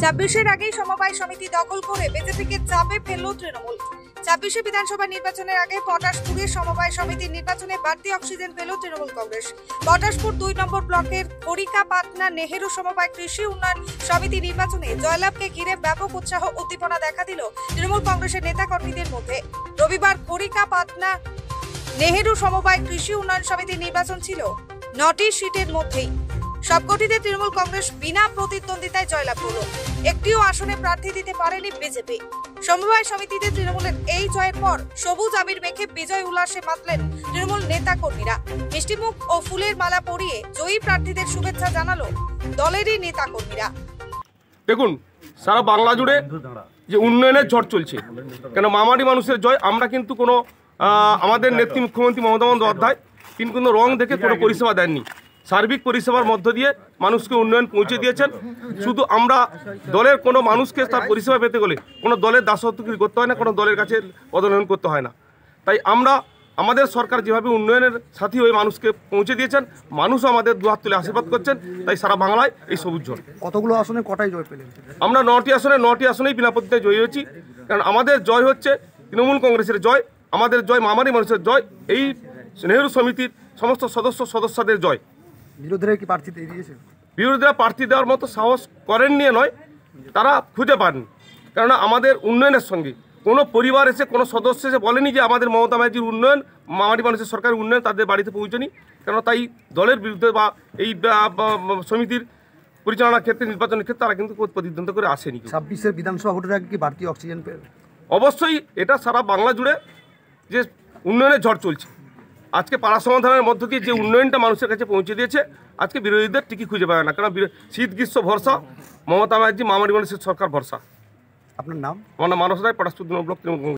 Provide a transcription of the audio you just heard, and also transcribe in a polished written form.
26-এর আগেই সমবায় সমিতি দখল করে বিজেপিকে চাপে ফেলল তৃণমূল। 26 বিধানসভা নির্বাচনের আগে পটাশপুরের সমবায় সমিতির নির্বাচনে বাড়তি অক্সিজেন পেল তৃণমূল কংগ্রেস। পটাশপুর 2 নম্বর ব্লকের খড়িকা পাটনা নেহেরু সমবায় কৃষি উন্নয়ন সমিতি নির্বাচনে জয়লাভকে ঘিরে ব্যাপক উৎসাহ উদ্দীপনা দেখা দিল তৃণমূল কংগ্রেসের নেতাকর্মীদের মধ্যে। রবিবার খড়িকা পাটনা নেহেরু সমবায় কৃষি উন্নয়ন সমিতির নির্বাচন ছিল 9টি সিটের মধ্যেই। সবকটিতে তৃণমূল কংগ্রেস বিনা প্রতিদ্বন্দ্বিতায় জয়লাভ করল। একটিও আসনে প্রার্থী দিতে পারেনি বিজেপি। সমবায় সমিতিতে তৃণমূলের এই জয়ের পর সবুজ আবির মেখে বিজয় উল্লাসে মাতলেন তৃণমূল নেতা কর্মীরা। মিষ্টিমুখ ও ফুলের মালা পরিয়ে জয়ী প্রার্থীদের শুভেচ্ছা জানালো দলেরই নেতা কর্মীরা। দেখুন, সারা বাংলা জুড়ে যে উন্নয়নের ঝড় চলছে, কেন মামারি মানুষের জয়। আমরা কিন্তু কোনো আমাদের নেত্রী মুখ্যমন্ত্রী মমতা বন্দ্যোপাধ্যায় তিনি কোনো রং দেখে কোনো পরিষেবা দেননি। সার্বিক পরিষেবার মধ্য দিয়ে মানুষকে উন্নয়ন পৌঁছে দিয়েছেন। শুধু আমরা দলের কোনো মানুষকে তার পরিষেবা পেতে গেলে কোনো দলের দাসত্ব করতে হয় না, কোনো দলের কাছে পদোন্নয়ন করতে হয় না। তাই আমরা আমাদের সরকার যেভাবে উন্নয়নের সাথী হয়ে মানুষকে পৌঁছে দিয়েছেন, মানুষও আমাদের দুহাত তুলে আশীর্বাদ করছেন। তাই সারা বাংলায় এই সবুজ ঝড়। কতগুলো আসনে কটাই জয় পেলেন? আমরা 9টি আসনেই বিনা প্রতিদ্বন্দ্বিতায় জয়ী হয়েছি। কারণ আমাদের জয় হচ্ছে তৃণমূল কংগ্রেসের জয়, আমাদের জয় মামারি মানুষের জয়, এই নেহেরু সমিতির সমস্ত সদস্যদের জয়। বিরোধীরা কি প্রার্থী দিয়ে দিয়েছে? বিরোধীরা প্রার্থী দেওয়ার মতো সাহস করেন নিয়ে নয়, তারা খুঁজে পাননি। কেননা আমাদের উন্নয়নের সঙ্গে কোনো পরিবার এসে কোনো সদস্য এসে বলেনি যে আমাদের মমতা ব্যানার্জির উন্নয়ন, মামারি মানুষের সরকারের উন্নয়ন তাদের বাড়িতে পৌঁছানি। কেন তাই দলের বিরুদ্ধে বা এই সমিতির পরিচালনার ক্ষেত্রে, নির্বাচনের ক্ষেত্রে তারা কিন্তু প্রতিদ্বন্দ্বিতা করে আসেনি। 26-এর বিধানসভা ভোটের আগে কি বাড়তি অক্সিজেন পেল? অবশ্যই এটা সারা বাংলা জুড়ে যে উন্নয়নের ঝড় চলছে, আজকে পাড়া সমাধানের মধ্য দিয়ে যে উন্নয়নটা মানুষের কাছে পৌঁছে দিয়েছে, আজকে বিরোধীদের টিকি খুঁজে পায় না। কারণ শীত গ্রীষ্ম ভরসা মমতা ব্যানার্জি মামারি মানুষের সরকার ভরসা। আপনার নাম? আমার নাম মানস রায়, পটাশপুর 2 নম্বর ব্লক তৃণমূল।